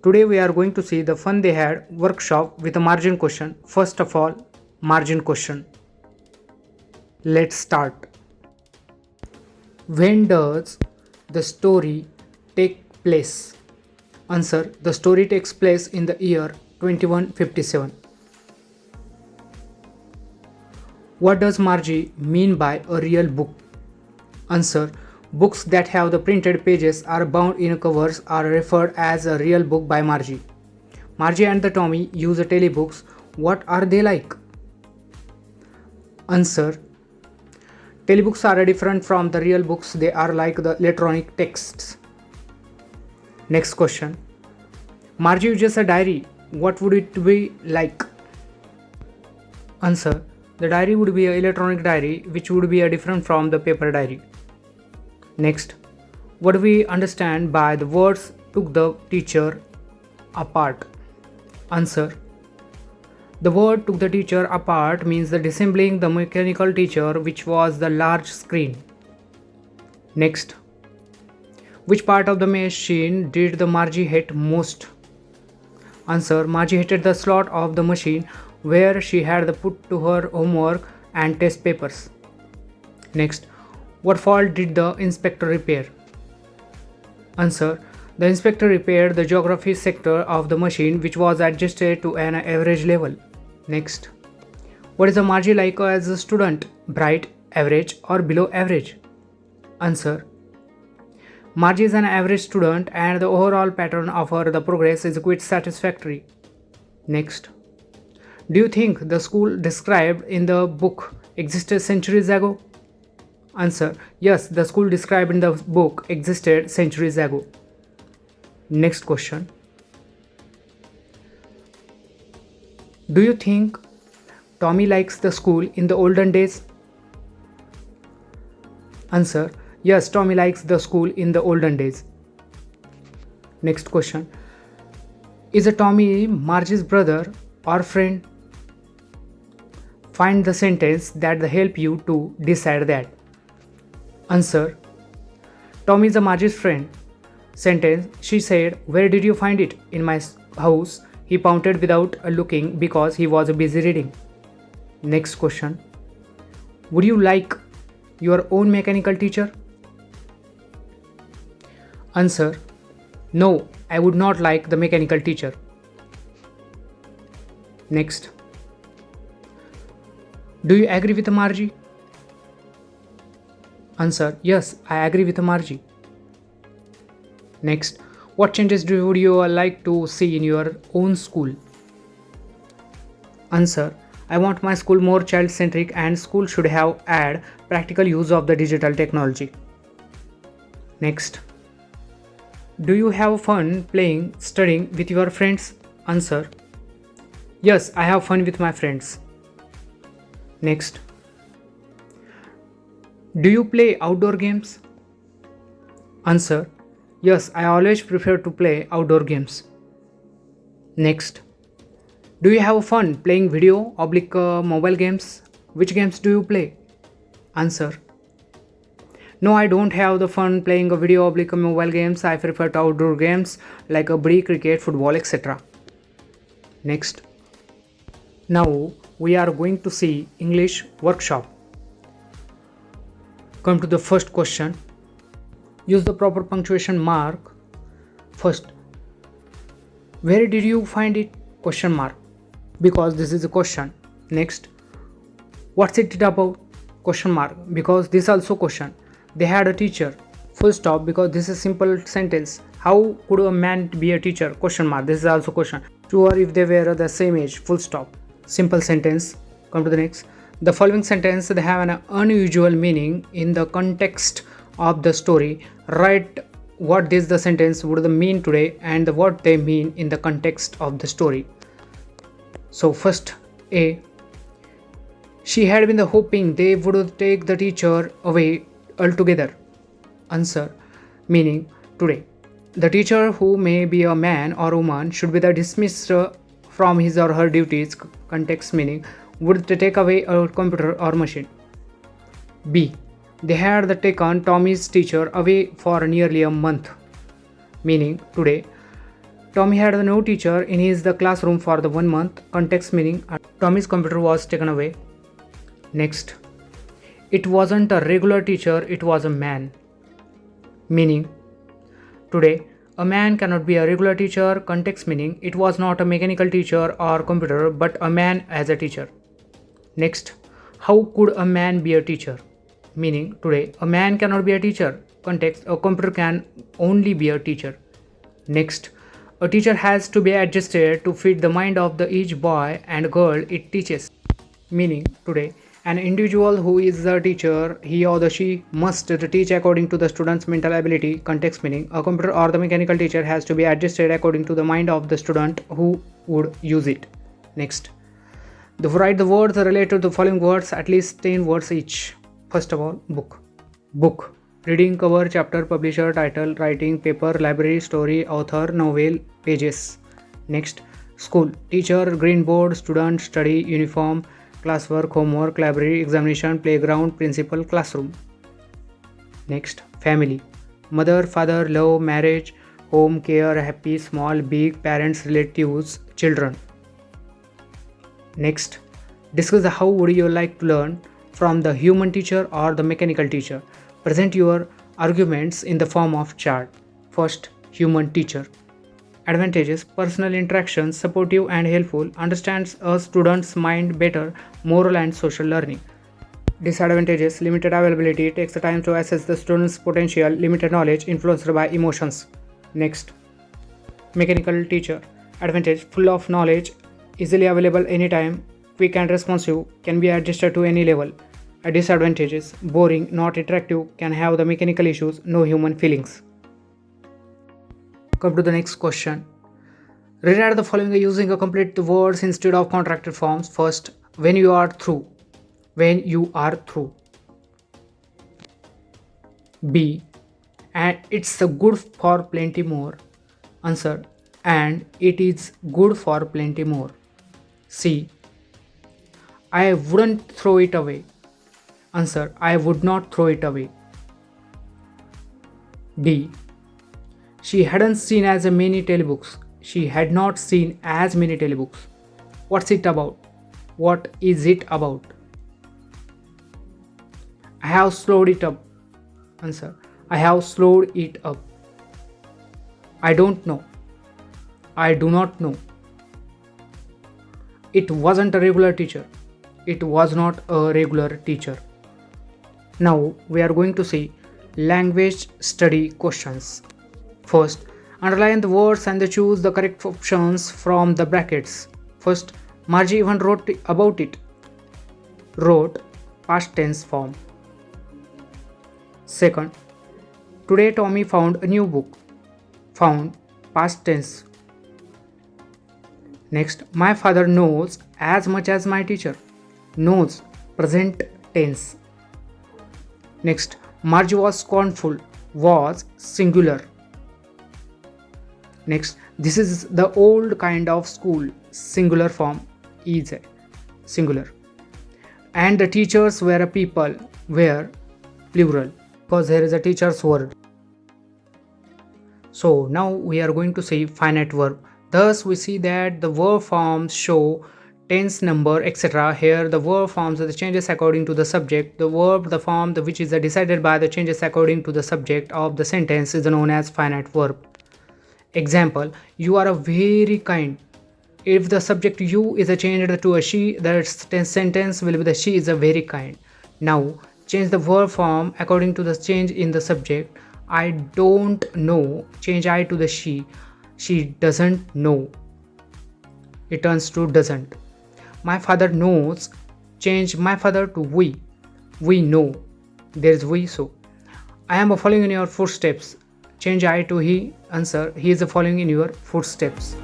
Today we are going to see the fun they had workshop with a margin question. First of all, margin question. Let's start. When does the story take place? Answer: the story takes place in the year 2157. What does Margie mean by a real book? Answer: books that have the printed pages are bound in covers are referred as a real book by Margie. Margie and the Tommy use a telebooks. What are they like? Answer: telebooks are different from the real books, they are like the electronic texts. Next question. Margie uses a diary. What would it be like? Answer: the diary would be an electronic diary which would be different from the paper diary. Next, what do we understand by the words took the teacher apart? Answer: the word took the teacher apart means the disassembling the mechanical teacher, which was the large screen. Next, which part of the machine did the Margie hate most? Answer: Margie hated the slot of the machine where she had to put to her homework and test papers. Next, what fault did the inspector repair? Answer: the inspector repaired the geography sector of the machine which was adjusted to an average level. Next, what is the Margie like as a student? Bright, average or below average? Answer: Margie is an average student and the overall pattern of her the progress is quite satisfactory. Next, do you think the school described in the book existed centuries ago? Answer: yes, the school described in the book existed centuries ago. Next question. Do you think Tommy likes the school in the olden days? Answer: yes, Tommy likes the school in the olden days. Next question. Is a Tommy Margie's brother or friend? Find the sentence that help you to decide that. Answer: Tommy is a Margie's friend. Sentence: she said, "Where did you find it?" "In my house." He pointed without looking because he was busy reading. Next question. Would you like your own mechanical teacher? Answer: no, I would not like the mechanical teacher. Next. Do you agree with Margie? Answer: yes, I agree with Margie. Next. What changes would you like to see in your own school? Answer: I want my school more child-centric and school should have add practical use of the digital technology. Next. Do you have fun playing, studying with your friends? Answer: yes, I have fun with my friends. Next. Do you play outdoor games? Answer: yes, I always prefer to play outdoor games. Next. Do you have fun playing video mobile games? Which games do you play? Answer: no, I don't have the fun playing a video mobile games. I prefer to outdoor games like a bridge, cricket, football, etc. Next. Now we are going to see English workshop. Come to the first question. Use the proper punctuation mark. First, where did you find it? Question mark, because this is a question. Next, what's it about? Question mark, because this also question. They had a teacher. Full stop, because this is simple sentence. How could a man be a teacher? Question mark, this is also question. Sure, if they were the same age. Full stop. Simple sentence. Come to the next. The following sentence they have an unusual meaning in the context of the story. Write what the sentence would mean today and what they mean in the context of the story. So first, A. She had been hoping they would take the teacher away altogether. Answer: meaning today. The teacher, who may be a man or woman, should be dismissed from his or her duties. Context meaning would they take away a computer or machine. B. They had taken Tommy's teacher away for nearly a month, meaning today. Tommy had no teacher in his the classroom for the 1 month. Context meaning Tommy's computer was taken away. Next, it wasn't a regular teacher, it was a man. Meaning, today, a man cannot be a regular teacher. Context meaning it was not a mechanical teacher or computer but a man as a teacher. Next, how could a man be a teacher? Meaning, today, a man cannot be a teacher. Context, a computer can only be a teacher. Next, a teacher has to be adjusted to fit the mind of the each boy and girl it teaches. Meaning, today, an individual who is the teacher, he or the she must teach according to the student's mental ability. Context meaning a computer or the mechanical teacher has to be adjusted according to the mind of the student who would use it. Next, write the words related to the following words, at least 10 words each. First of all, book. Book. Reading, cover, chapter, publisher, title, writing, paper, library, story, author, novel, pages. Next, school. Teacher, green board, student, study, uniform, classwork, homework, library, examination, playground, principal, classroom. Next, family. Mother, father, love, marriage, home, care, happy, small, big, parents, relatives, children. Next, discuss how would you like to learn from the human teacher or the mechanical teacher. Present your arguments in the form of chart. First, human teacher. Advantages: personal interactions, supportive and helpful, understands a student's mind better, moral and social learning. Disadvantages: limited availability, takes the time to assess the student's potential, limited knowledge, influenced by emotions. Next, mechanical teacher. Advantage: full of knowledge, easily available anytime, quick and responsive, can be adjusted to any level. Disadvantages: boring, not interactive, can have the mechanical issues, no human feelings. Come to the next question. Rewrite the following using a complete words instead of contracted forms. First, when you are through. When you are through. B, and it's a good for plenty more. Answer, and it is good for plenty more. C, I wouldn't throw it away. Answer, I would not throw it away. D, she hadn't seen as many telebooks. She had not seen as many telebooks. What's it about? What is it about? I have slowed it up. Answer, I have slowed it up. I don't know. I do not know. It wasn't a regular teacher. It was not a regular teacher. Now we are going to see language study questions. First, underline the words and choose the correct options from the brackets. First, Margie even wrote about it. Wrote, past tense form. Second, today Tommy found a new book. Found, past tense. Next, my father knows as much as my teacher. Knows, present tense. Next, Margie was scornful. Was, singular. Next, this is the old kind of school. Singular form is singular. And the teachers were a people. Were, plural. Because here is a teacher's word. So now we are going to see finite verb. Thus we see that the verb forms show tense, number, etc. Here the verb forms are the changes according to the subject. The verb, the form which is decided by the changes according to the subject of the sentence is known as finite verb. Example, you are a very kind. If the subject you is changed to a she, the sentence will be the she is a very kind. Now change the verb form according to the change in the subject. I don't know, change I to the she. She doesn't know. It turns to doesn't. My father knows, change my father to we. We know. There is we, so. I am following in your footsteps. Change I to he. Answer, he is following in your footsteps.